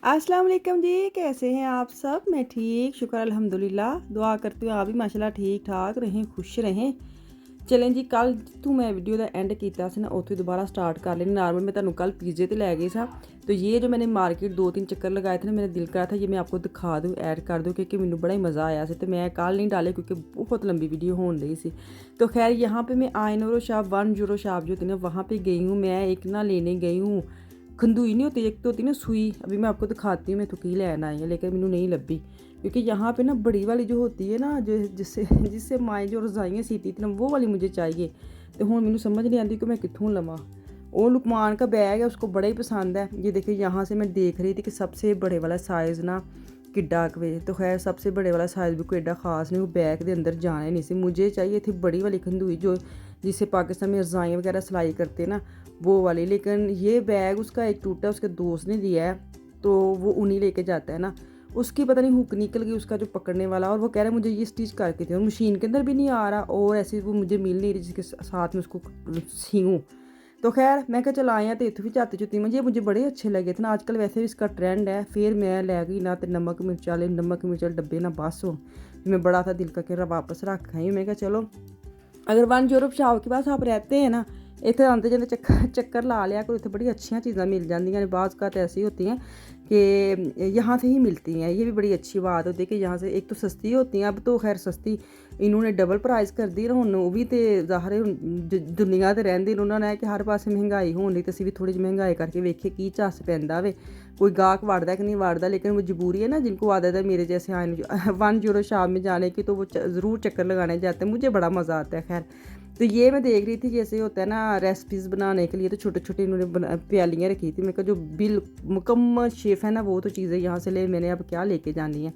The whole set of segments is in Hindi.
अस्सलाम वालेकुम जी, कैसे हैं आप सब? मैं ठीक, शुक्र अल्हम्दुलिल्लाह। दुआ करती हूँ आप भी माशाल्लाह ठीक ठाक रहें, खुश रहें। चलें जी, कल जित्थों मैं वीडियो का एंड किया सी ना उत्थों दोबारा स्टार्ट कर लेनी। नॉर्मल मैं तुहानू कल पिज़्ज़े ते लै गई सा, तो ये जो मैंने मार्केट 2-3 चक्कर लगाए थे ना, मेरा दिल करा था ये मैं आपको दिखा दूँ, ऐड कर दूँ, क्योंकि मैनू बड़ा ही मज़ा आया सी। तो मैं कल नहीं डाले क्योंकि बहुत लंबी वीडियो होने रही सी। तो खैर यहाँ पे मैं आइनोरो शॉप 1 यूरो शॉप जो होती है ना, वहाँ पे गई हूँ। मैं एक ना लेने गई हूँ, खंदूई नहीं होती, एक तो होती ना सुई। अभी मैं आपको दिखाती हूँ मैं तो की लैन आई है, लेकिन मैनू नहीं लभी, क्योंकि यहाँ पे ना बड़ी वाली जो होती है ना, जो जिससे जिससे माएँ जो रजाइयाँ सीती थी ना, वो वाली मुझे चाहिए। तो हुण मैनू समझ नहीं आती कि मैं कित्थों लवां। वो लुकमान का बैग है, उसको बड़ा ही पसंद है। ये देखिए यहाँ से मैं देख रही थी कि सबसे बड़े वाला साइज़ ना किड्डा कवे, तो खैर सबसे बड़े वाला साइज़ भी कोई एडा खास नहीं, वो बैग के अंदर जाने नहीं सी। मुझे चाहिए थी बड़ी वाली खंदूई, जो जिससे पाकिस्तान में रजाइयाँ वगैरह सिलाई करते ना, वो वाली। लेकिन ये बैग उसका एक टूटा, उसके दोस्त ने दिया है, तो वो उन्हीं लेके जाता है ना। उसकी पता नहीं हुक निकल गई उसका जो पकड़ने वाला, और वो कह रहा है मुझे ये स्टिच करके दे, और मशीन के अंदर भी नहीं आ रहा, और ऐसे वो मुझे मिल नहीं रही जिसके साथ में उसको सीऊँ। तो खैर मैं क्या चला आया, तो इतों भी झाती चुती मुझे बड़े अच्छे लगे थे ना। आजकल वैसे भी इसका ट्रेंड है। फिर मैं लै गई ना, तो नमक मिर्च वाले डब्बे ना बस हो। मैं बड़ा था दिल का कि वापस रख आई। मैं क्या चलो, अगर 1 यूरोप शॉप के पास आप रहते हैं ना, इतने आते जाते चक्कर ला लिया करो, इतने बड़ी अच्छी चीज़ें मिल जाती हैं। बाज़ का तो ऐसी होती हैं कि यहाँ से ही मिलती हैं। ये भी बड़ी अच्छी बात होती है कि यहाँ से एक तो सस्ती होती हैं। अब तो खैर सस्ती इन्होंने डबल प्राइस कर दी ना, हुण भी तो ज़ाहिर है दुनिया तो रहंदी उन्होंने है कि हर पासे महंगाई होने, तो असीं भी थोड़ी जी महंगाई करके वेखिए की झस पैंदा वे, कोई गाहक वड़दा कि नहीं वड़दा। लेकिन मजबूरी है ना, जिनको आदत है मेरे जैसे आए 1 यूरो शॉप में जाने की, तो वो ज़रूर चक्कर लगाने जाते हैं। मुझे बड़ा मज़ा आता है। खैर तो ये मैं देख रही थी, जैसे होता है ना रेसिपीज़ बनाने के लिए, तो छोटे छोटे इन्होंने प्यालियाँ रखी थी। मैं कहा जो बिल मुकम्मल शेफ़ है ना, वो तो चीज़ें यहाँ से ले, मैंने अब क्या लेके जानी है।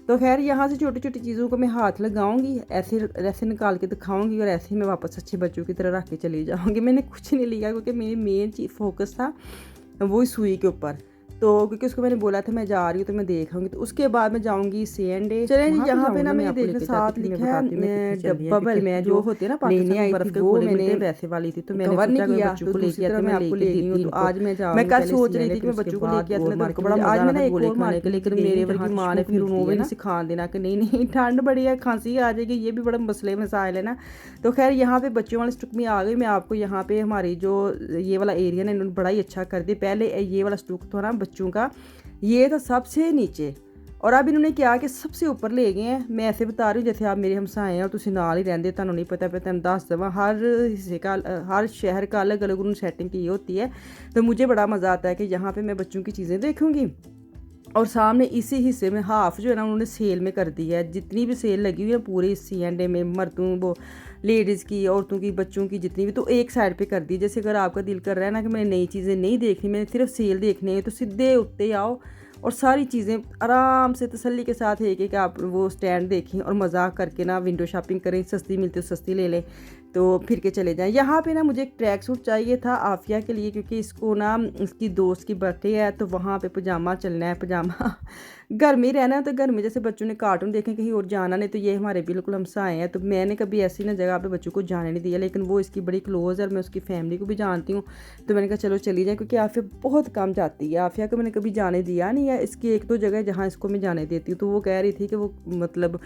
तो खैर यहाँ से छोटी छोटी चीज़ों को मैं हाथ लगाऊंगी, ऐसे ऐसे निकाल के दिखाऊंगी, और ऐसे ही मैं वापस अच्छे बच्चों की तरह रख के चली जाऊँगी। मैंने कुछ नहीं लिया, क्योंकि मेरी मेन चीज़ फोकस था वो सुई के ऊपर। तो क्योंकि उसको मैंने बोला था मैं जा रही हूँ, तो मैं देख आऊँगी। तो उसके बाद मैं जाऊँगी C&A। चलें जी, यहाँ पे ना मैं देखने साथ लिखा है बबल, जो होती है ना लेने आई थी, वो मैंने वैसे वाली थी, तो मैंने कवर नहीं किया। तो दूसरी तरफ मैं आपको ले गई हूँ। तो आज मैं जाऊँगी, मैं कल सोच रही थी कि मैं बच्चों को लेके आती, तो बड़ा आज मैं ना एक और मार्केट, लेकिन मेरे वर्गी माँ ने फिर वो भी नहीं सिखा देना कि नहीं नहीं ठंड बड़ी है, खांसी आ जाएगी, ये भी बड़ा मसले मसाइल है ना। तो खैर यहाँ पे बच्चों वाले स्टुक में आ गई मैं। आपको यहाँ पे हमारी जो ये वाला एरिया ना, इन्होंने बड़ा ही अच्छा कर दिया। पहले ये वाला स्टुक था ना बच्चों का, ये था सबसे नीचे, और अब इन्होंने क्या कि सबसे ऊपर ले गए हैं। मैं ऐसे बता रही हूँ जैसे आप मेरे हमसाए हैं और तुम नाल ही रहंदे, तुहानू नहीं पता, तुहानू दस देवां, हर हिस्से का हर शहर का अलग अलग उन्होंने सेटिंग की होती है। तो मुझे बड़ा मज़ा आता है कि यहाँ पे मैं बच्चों की चीज़ें देखूँगी, और सामने इसी हिस्से में हाफ़ जो है ना उन्होंने सेल में कर दी है। जितनी भी सेल लगी हुई है पूरे C&A में, मर्दों वो लेडीज़ की, औरतों की, बच्चों की, जितनी भी, तो एक साइड पे कर दी। जैसे अगर आपका दिल कर रहा है ना कि मैंने नई चीज़ें नहीं देखनी, मैंने सिर्फ सेल देखनी है, तो सीधे उत्ते आओ और सारी चीज़ें आराम से तसल्ली के साथ एक एक आप वो स्टैंड देखें, और मजाक करके ना विंडो शॉपिंग करें। सस्ती मिलती है सस्ती ले लें, तो फिर के चले जाएं। यहाँ पे ना मुझे एक ट्रैक सूट चाहिए था आफिया के लिए, क्योंकि इसको ना इसकी दोस्त की बर्थडे है, तो वहाँ पे पजामा चलना है। पजामा घर में ही रहना है, तो घर में जैसे बच्चों ने कार्टून देखें, कहीं और जाना नहीं। तो ये हमारे बिल्कुल हमसाए हैं, तो मैंने कभी ऐसी ना जगह पे बच्चों को जाने नहीं दिया। लेकिन वो इसकी बड़ी क्लोज़ है और मैं उसकी फैमिली को भी जानती हूँ, तो मैंने कहा चलो चली जाए, क्योंकि आफिया बहुत कम जाती है। आफिया को मैंने कभी जाने दिया नहीं है। इसकी एक दो जगह जहाँ इसको मैं जाने देती हूँ। तो वो कह रही थी कि वो मतलब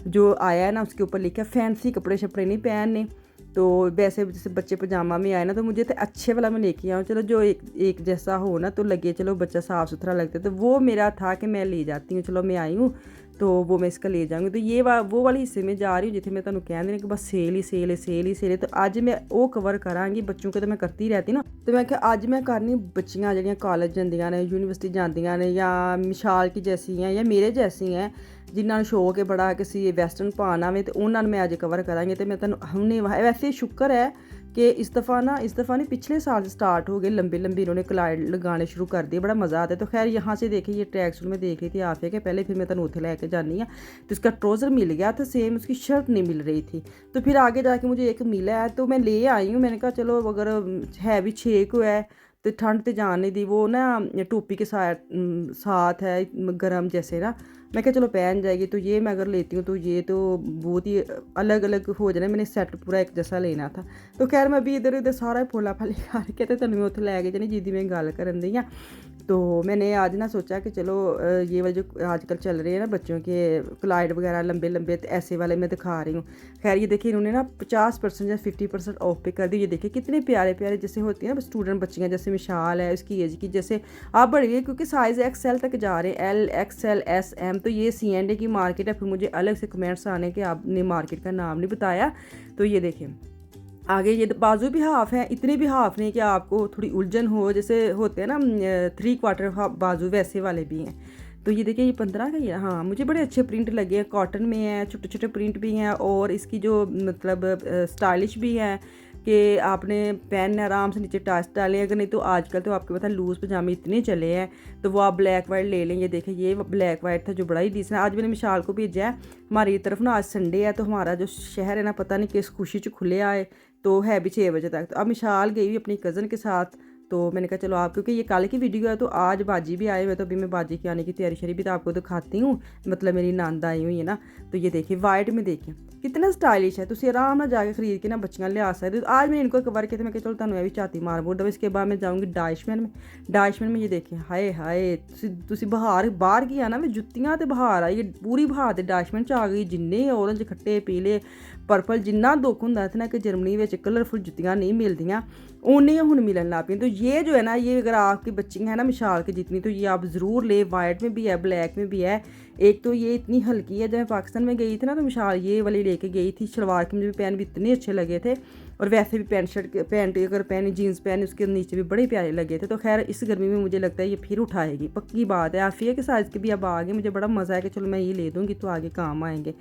जो आया है ना उसके ऊपर लिखा फैंसी कपड़े शपड़े नहीं पहनने, तो वैसे जैसे बच्चे पजामा में आए ना, तो मुझे तो अच्छे वाला मैं लेके आऊँ, चलो जो एक जैसा हो ना, तो लगे चलो बच्चा साफ़ सुथरा लगता है। तो वो मेरा था कि मैं ले जाती हूँ, चलो मैं आई हूँ तो वो मैं इसका ले जाऊँगी। तो ये वो वाले हिस्से में जा रही हूँ जिथे मैं तुहानू कह देना कि बस सेल ही सेल है, सेल ही सेल है। तो अज मैं वो कवर कराँगी। बच्चों के तो मैं करती रहती ना, तो मैं क्या अज मैं करनी बच्चियाँ जड़ियाँ कॉलेज जांदियां ने, यूनिवर्सिटी जांदियां ने, या मिशाल की जैसी हैं या मेरे जैसी हैं, जिन्होंने शौक है बड़ा किसी वेस्टर्न पाना वे, तो उन्होंने मैं अज कवर करांगी। तो मैं तुहानू हमने वैसे शुक्र है कि इस दफ़ा नहीं पिछले साल से स्टार्ट हो गए, लंबे लंबे इन्होंने क्लाइंट लगाने शुरू कर दिए, बड़ा मज़ा आता है। तो खैर यहाँ से देखिए ये ट्रैक सूट मैं देख रही थी आफिया के पहले, फिर मैं तुहानू उत्थे लैके जानी है। तो इसका ट्राउज़र मिल गया था सेम, उसकी शर्ट नहीं मिल रही थी, तो फिर आगे जाके मुझे एक मिला है, तो मैं ले आई हूँ। मैंने कहा चलो अगर है भी 6 को है, तो ठंड तो जान नहीं दी, वो ना टोपी के साथ है गर्म जैसे ना, मैं क्या चलो पहन जाएगी। तो ये मैं अगर लेती हूँ तो ये तो बहुत ही अलग अलग हो जाना, मैंने सैट पूरा एक जैसा लेना था। तो खैर मैं भी इधर उधर सारा फोला फाली करके तो तुहानू मैं उत्थे लै के जानी जिदी मैं गल करन दी आं। तो मैंने आज ना सोचा कि चलो ये वाले जो आजकल चल रहे हैं ना बच्चों के क्लाइड वगैरह लंबे लंबे, तो ऐसे वाले मैं दिखा रही हूँ। खैर ये देखिए इन्होंने ना 50% या 50% ऑफ पे कर दी। ये देखिए कितने प्यारे प्यारे जैसे होती हैं ना स्टूडेंट बच्चियाँ, जैसे मिशाल है उसकी एज की, जैसे आप बढ़ गई क्योंकि साइज़ XL तक जा रहे हैं, L XL S M। तो ये C&A की मार्केट है। फिर मुझे अलग से कमेंट्स आने के आपने मार्केट का नाम नहीं बताया। तो ये देखिए आगे ये बाजू भी हाफ़ है, इतने भी हाफ़ नहीं कि आपको थोड़ी उलझन हो, जैसे होते हैं ना 3/4 बाजू, वैसे वाले भी हैं। तो ये देखिए ये 15 का ही है। हाँ मुझे बड़े अच्छे प्रिंट लगे हैं, कॉटन में है, छोटे छोटे प्रिंट भी हैं, और इसकी जो मतलब स्टाइलिश भी है कि आपने पहन आराम से नीचे टाइट डालें। अगर नहीं तो आजकल तो आपके पता लूज़ पजामे इतने चले हैं, तो वो आप ब्लैक वाइट ले लें। ये देखें ये ब्लैक वाइट था जो बड़ा ही डिसेंट है। आज मैंने मिशाल को भेजा है, हमारी तरफ ना आज संडे है, तो हमारा जो शहर है ना पता नहीं किस खुशी च खुले आए, तो है भी 6 बजे तक। तो अब मिशाल गई हुई अपनी कज़न के साथ, तो मैंने कहा चलो आप, क्योंकि ये कल की वीडियो है तो आज बाजी भी आए हुए, तो अभी मैं बाजी के आने की तैयारी शरी भी तो आपको दिखाती हूँ, मतलब मेरी नंद आई हुई है ना। तो ये देखिए वाइट में देखिए कितना स्टाइलिश है, तुम आराम ਨਾਲ जाके खरीद के ना बच्चियां लिया सकते हो। तो आज मैं इनको कवर किया, मैं चलो तुम भी झाती मार बोल दो। इसके बाद मैं जाऊँगी डाइशमैन में। डाइशमैन में ये देखिए हाय हाय तुम बहार बाहर की आना मैं जुत्तियां तो बहार आई, पूरी बहार तो डाइशमैन च आ गई। जिन्ने ऑरेंज खट्टे पीले पर्पल जिन्ना दुख होंदा था ना कि जर्मनी में कलरफुल जुत्तियां नहीं मिलदियां, उन्हें हुण मिलन लग पई। तो ये जो है ना, ये अगर आपकी बच्ची है ना मिशाल की जितनी, तो ये आप ज़रूर ले। वाइट में भी है, ब्लैक में भी है। एक तो ये इतनी हल्की है, जब मैं पाकिस्तान में गई थी ना तो मिशाल ये वाली लेके गई थी। शलवार के मुझे पहन भी इतने अच्छे लगे थे, और वैसे भी पैंट अगर पहनी जीन्स पहनी उसके नीचे भी बड़े प्यारे लगे थे। तो खैर इस गर्मी में मुझे लगता है ये फिर उठाएगी, पक्की बात है। आफिया के साइज़ के भी अब आ गए, मुझे बड़ा मज़ा है कि चलो मैं ये ले दूँगी तो आगे काम आएंगे।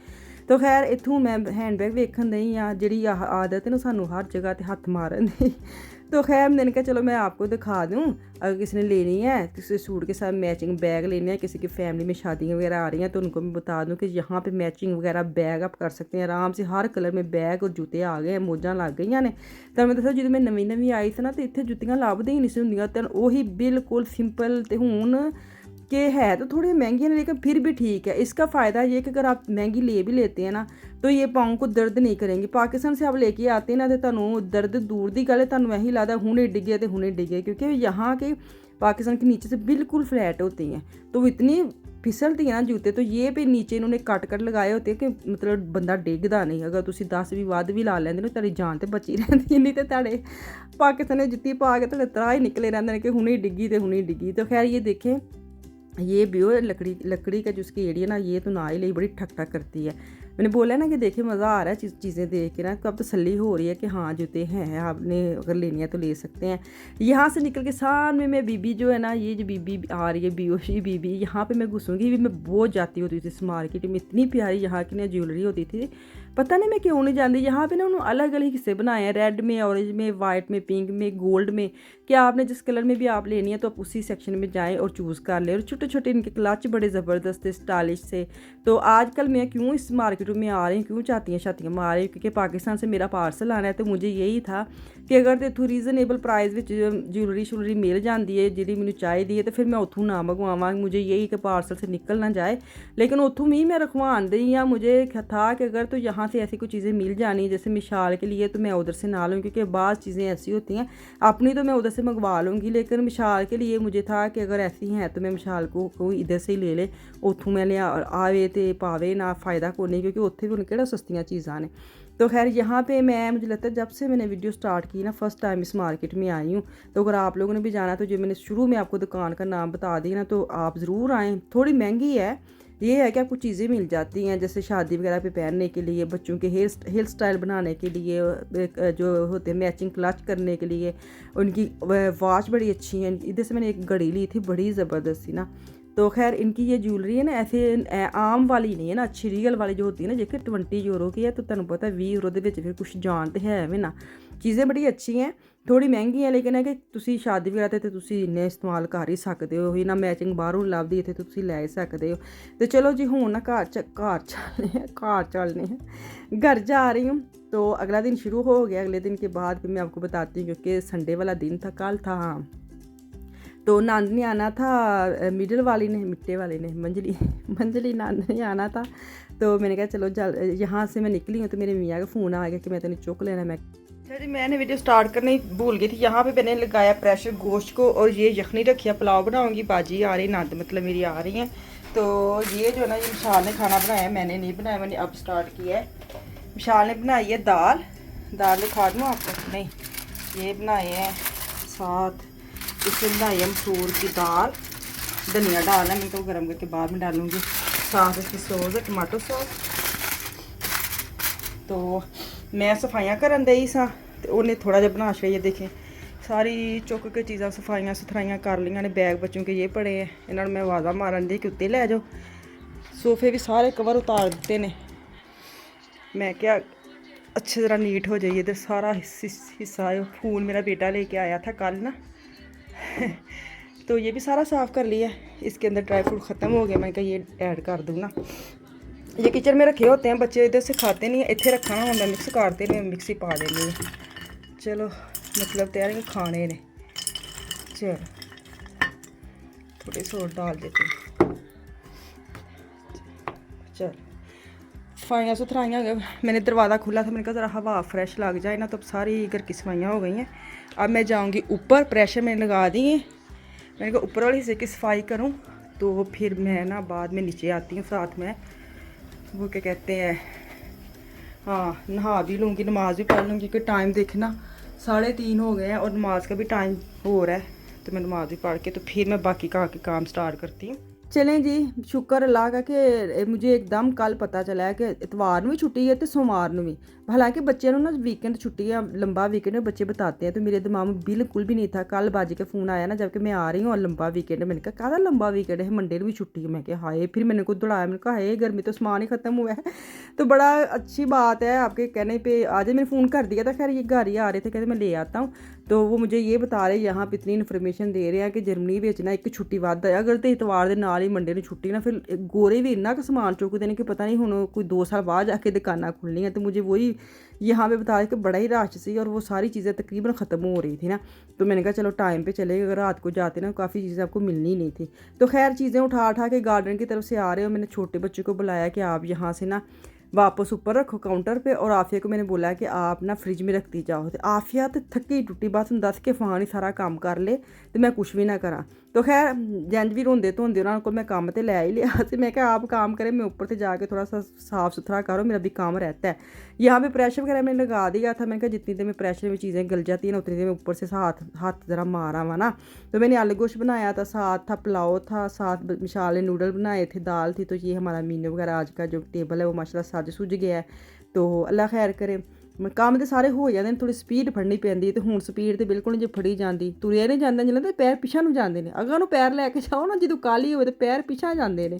तो खैर इत्थों मैं हैंडबैग वेखन दई हाँ, जी आदत है ना सानू हर जगह ते हत्थ मारन दी। तो खैर मैंने कहा चलो मैं आपको दिखा दूँ, अगर किसी ने लेनी है, किसी सूट के साथ मैचिंग बैग लेने हैं, किसी की फैमिली में शादियाँ वगैरह आ रही हैं, तो उनको मैं बता दूँ कि यहाँ पे मैचिंग वगैरह बैग आप कर सकते हैं आराम से। हर कलर में बैग और जूते आ गए हैं, मौजां लग गई ने। तो मैं दसा जो मैं नवी नवी आई थी ना, तो इतने जुत्तियां लभदी ही नहीं सी हुंदियां, तो वही बिल्कुल सिंपल। तो हुण कि है तो थोड़ी महंगी है लेकिन फिर भी ठीक है। इसका फ़ायदा ये कि अगर आप महंगी ले भी लेते हैं ना, तो ये पाँव को दर्द नहीं करेंगे। पाकिस्तान से आप लेके आते हैं ना, तो तुहानू दर्द दूर दी गल है, तुहानू यही लगता हुणे डिगे तो हुणे डिगे, क्योंकि यहाँ के पाकिस्तान के नीचे से बिल्कुल फ्लैट होती हैं, तो वो इतनी फिसलती है ना जूते। तो ये भी नीचे इन्होंने कट लगाए होते हैं कि मतलब बंदा डिगदा नहीं। अगर तुम 10 भी वध भी ला लेंदे ना, तुहाडी जान तो बची रहती, नहीं तो तुहाडे पाकिस्तान जुत्ती पा के तुहाडे तरा ही निकले रहंदे ने कि हुणे डिगी तो हुणे डिगी। तो खैर ये देखें ये भी लकड़ी का जो उसकी एड़ी है ना, ये तो ना ही ले बड़ी ठक ठक करती है। मैंने बोला ना कि देखिए मज़ा आ रहा है चीज़ें देख के ना, तो अब तसल्ली हो रही है कि हाँ जूते हैं, आपने अगर लेनी है तो ले सकते हैं। यहाँ से निकल के सामने में बीबी जो है ना, ये जो बीबी आ रही है बीओशी बीबी, यहाँ पे मैं घुसूँगी भी। मैं बहुत जाती होती थी इस मार्केट में, इतनी प्यारी यहाँ की ना ज्वेलरी होती थी, पता नहीं मैं क्यों नहीं जानती। यहाँ पे ना उन्होंने अलग अलग हिस्से बनाए हैं, रेड में, ऑरेंज में, वाइट में, पिंक में, गोल्ड में। क्या आपने जिस कलर में भी आप लेनी है तो आप उसी सेक्शन में जाएँ और चूज़ कर लें। और छोटे छोटे इनके क्लच बड़े ज़बरदस्त स्टाइलिश से। तो आजकल मैं क्यों इस मार्केट में आ रही हूँ, क्यों शातियाँ मार रही हूँ, क्योंकि पाकिस्तान से मेरा पार्सल आना है। तो मुझे यही था कि अगर इत्थों रीजनेबल प्राइस में ज्वेलरी मिल जाती है जी मैंने चाहिए, तो फिर मैं उतों ना मंगवावां। मुझे यही कि पार्सल से निकल ना जाए, लेकिन उतों ही मैं रखवान दी या मुझे था कि अगर तो यहाँ से ऐसी कोई चीज़ें मिल जानी जैसे मिशाल के लिए, तो मैं उधर से ना लूँ, क्योंकि बाज़ चीज़ें ऐसी होती हैं अपनी तो मैं उधर से मंगवा लूँगी, लेकिन मिशाल के लिए मुझे था कि अगर ऐसी हैं तो मैं मिशाल को इधर से ही ले ले, उतों मैं लिया आवे तो पावे ना, फ़ायदा को नहीं, क्योंकि उत्थे भी उन्हें केड़ा सस्तियाँ चीज़ां ने। तो खैर यहाँ पे मैं मुझे लगता है जब से मैंने वीडियो स्टार्ट की ना, फर्स्ट टाइम इस मार्केट में आई हूँ। तो अगर आप लोगों ने भी जाना, तो जो मैंने शुरू में आपको दुकान का नाम बता दिया ना, तो आप ज़रूर आएँ। थोड़ी महंगी है, ये है कि आपको चीज़ें मिल जाती हैं जैसे शादी वगैरह पे पहनने के लिए, बच्चों के हेयर स्टाइल बनाने के लिए, जो होते हैं मैचिंग क्लच करने के लिए। उनकी वॉच बड़ी अच्छी है। इधर से मैंने एक घड़ी ली थी बड़ी ज़बरदस्त सी ना। तो खैर इनकी ये ज्वेलरी है ना, ऐसे आम वाली नहीं है ना, अच्छी रियल वाली जो होती है ना, जेकर 20 यूरो की है, तो तुहानू पता 20 यूरो के फिर कुछ जान तो है भी ना। चीज़ें बड़ी अच्छी हैं, थोड़ी महंगी है, लेकिन है कि तुसी शादी वगैरह ते तुसी इन्ने इस्तेमाल कर ही सकते हो। ही ना मैचिंग बाहरों लभदी इत्थे तुसी लै सकते हो। तो चलो जी हुण ना घर चलने हैं, घर जा रही हूँ। तो अगला दिन शुरू हो गया, अगले दिन के बाद फिर मैं आपको बताती हूँ, क्योंकि संडे वाला दिन था, कल था। हाँ तो नंद ने आना था, मिडल वाली ने, मिट्टे वाले ने, मंजली नंद ने आना था। तो मैंने कहा चलो यहाँ से मैं निकली हूँ, तो मेरे मियाँ का फ़ोन आ गया कि मैं तेन चुक लेना। मैं अच्छा जी, मैंने वीडियो स्टार्ट करने ही भूल गई थी। यहाँ पे मैंने लगाया प्रेशर गोश्त को और ये यखनी रखी है, पुलाव बनाऊंगी। बाजी आ रही, नंद मतलब मेरी आ रही हैं। तो ये जो है ना, ये विशाल ने खाना बनाया, मैंने नहीं बनाया, मैंने अब स्टार्ट किया है। विशाल ने बनाई है दाल, दाल दिखा दूँ आपको? नहीं, ये बनाए हैं साथ, इसमें बनाई है मसूर की दाल, धनिया डालना है, मैं तो गर्म करके बाद में डालूँगी। साथ इसकी सॉस है, टमाटो सॉस। तो मैं सफाइयां करन दई सा ते उन्हें थोड़ा जिहा बना छड़िया। देखें, सारी चुक के चीज़ां सफाइयां सुथराइयां कर लियां ने। बैग बच्चों के ये पड़े हैं, इन्होंने मैं आवाज़ा मारन दी कि उत्ते लै जाओ। सोफे भी सारे कवर उतार दिते ने। मैं क्या अच्छे तरह नीट हो जाइए। इधर सारा हिस्सा है, फूल मेरा बेटा लेके आया था कल ना तो ये भी सारा साफ़ कर लिया। इसके अंदर ड्राई फ्रूट ख़त्म हो गया, मैं कहा ये ऐड कर दूँ ना। ये किचन में रखे होते हैं, बच्चे इधर से खाते नहीं है, इतने रखना होंगे, मिक्स करते नहीं, मिक्सी पा देनी है। चलो मतलब तैयार है, खाने ने। चलो थोड़ी सोड डाल देते हैं। चल सफाइयाँ सुथराइयाँ हो गई। मैंने दरवाज़ा खुला था, मैंने कहा ज़रा हवा फ्रेश लग जाए ना। तो सारी घर की सफाइयाँ हो गई हैं। अब मैं जाऊँगी ऊपर, प्रेशर मैंने लगा दिए। मैंने कहा ऊपर वाले हिस्से की सफाई करूँ, तो फिर मैं ना बाद में नीचे आती हूँ। साथ में वो क्या कहते हैं, हाँ, नहा भी लूँगी, नमाज़ भी पढ़ लूँगी। कि टाइम देखना 3:30 हो गए हैं और नमाज का भी टाइम हो रहा है। तो मैं नमाज भी पढ़ के तो फिर मैं बाकी का काम स्टार्ट करती हूँ। चलें जी, शुक्र अल्लाह का कि मुझे एकदम कल पता चला है कि इतवार ਨੂੰ ਵੀ छुट्टी है तो सोमवार ਨੂੰ ਵੀ। हालांकि बच्चों ਨੂੰ ना वीकेंड छुट्टी है, लंबा वीकेंड है, बच्चे बताते हैं। तो मेरे दिमाग में बिल्कुल भी नहीं था। कल बाजी का फ़ोन आया ना, जबकि मैं आ रही हूँ और लंबा वीकेंड है। मैंने कहा काहदा लंबा वीकेंड है, मंडे ਨੂੰ भी छुट्टी है। मैं क्या हाय, फिर मैंने को दौड़ाया, मैंने कहा हाय गर्मी तो सामान ही ख़त्म हुआ है। तो बड़ा अच्छी बात है आपके कहने पे। आज मैंने फ़ोन कर दिया था, खैर ये घर ही आ रहे थे, कहते मैं ले आता हूँ। तो वो मुझे ये बता रहे यहाँ पे इतनी इन्फॉर्मेशन दे रहे हैं कि जर्मनी ਵਿੱਚ ना एक छुट्टी ਵੱਧ है। अगर तो इतवार ਦੇ ਨਾਲ ਹੀ ਮੰਡੇ ਨੂੰ छुट्टी ना, फिर गोरे भी इन्ना का सामान चुकते हैं कि पता नहीं हुन कोई 2 साल बाद जाके दुकानें खुलनी है। तो मुझे वही यहाँ पे बता रहे कि बड़ा ही रश सी और वो सारी चीज़ें तकरीबन ख़त्म हो रही थी ना। तो मैंने कहा चलो टाइम पे चले, अगर रात को जाते ना काफ़ी चीज़ें आपको मिलनी ही नहीं थी। तो खैर चीज़ें उठा के गार्डन की तरफ से आ रहे हो। मैंने छोटे बच्चे को बुलाया कि आप यहाँ से ना वापस ऊपर रखो काउंटर पे, और आफिया को मैंने बोला कि आप ना फ्रिज में रखती जाओ। तो आफिया तो थकी टुटी, बस दस के फान ही सारा काम कर ले तो मैं कुछ भी ना करा। तो खैर जंज भी रोंदे धोंदे उन्होंने को मैं काम तो लै ही लिया। तो मैं क्या आप काम करें, मैं ऊपर से जाके थोड़ा सा साफ़ सुथरा करो, मेरा भी काम रहता है। यहाँ पे प्रेशर वगैरह मैंने लगा दिया था। मैं क्या जितनी देर में प्रेशर में चीज़ें गल जाती हैं ना, उतनी देर में ऊपर से हाथ ज़रा मारा हुआ ना। तो मैंने आलू गोश्त बनाया था, साथ था पुलाव था, साथ विशाल ने नूडल बनाए थे, दाल थी। तो ये हमारा मीनू वगैरह आज का जो टेबल है वो माशाल्लाह सज सुज गया है। तो अल्लाह खैर करे। ਕੰਮ ਤੇ ਸਾਰੇ ਹੋ ਜਾਂਦੇ ਨੇ, ਥੋੜੀ ਸਪੀਡ ਫੜਨੀ ਪੈਂਦੀ ਹੈ। ਤੇ ਹੁਣ ਸਪੀਡ ਤੇ ਬਿਲਕੁਲ ਨਹੀਂ ਜੇ ਫੜੀ ਜਾਂਦੀ, ਤੁਰਿਆ ਨਹੀਂ ਜਾਂਦਾ, ਜਿਵੇਂ ਲੱਗਦਾ ਪੈਰ ਪਿਛਾ ਨੂੰ ਜਾਂਦੇ ਨੇ। ਅਗਾਂ ਨੂੰ ਪੈਰ ਲੈ ਕੇ ਜਾਓ ਨਾ, ਜਦੋਂ ਕਾਲੀ ਹੋਵੇ ਤੇ ਪੈਰ पीछा जाते हैं।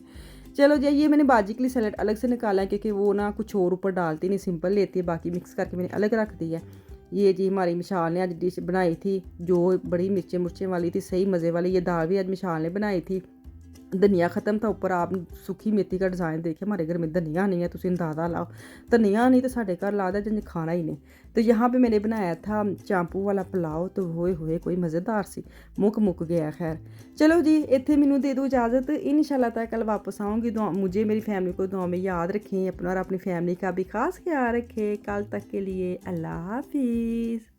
चलो जी, ये मैंने बाजी के लिए सैलेड अलग से निकाला है, क्योंकि वो ना कुछ और ऊपर डालती नहीं, सिंपल लेती है। बाकी मिक्स करके मैंने अलग रख दी है। ये जी हमारी मिशाल ने आज डिश बनाई थी, जो बड़ी मिर्चें मुर्चें वाली थी, सही मज़े वाली। ये दाल भी आज मिशाल ने बनाई थी। धनिया ख़त्म था ऊपर, आप सूखी मेथी का डिज़ाइन देखे। हमारे घर में धनिया नहीं है, तो अंदाज़ा लाओ। धनिया नहीं तो साढ़े घर लादा जिन्हें खाना ही नहीं। तो यहाँ पे मैंने बनाया था चांपू वाला पुलाव। तो होए कोई मज़ेदार सी, मुक गया। खैर चलो जी, इत्थे मैनू दे दो इजाज़त। इंशाल्लाह ताला कल वापस आऊँगी। मुझे मेरी फैमिली को दुआ में याद रखें अपना, और अपनी फैमिली का भी खास ख्याल रखें। कल तक के लिए अल्लाह हाफिज़।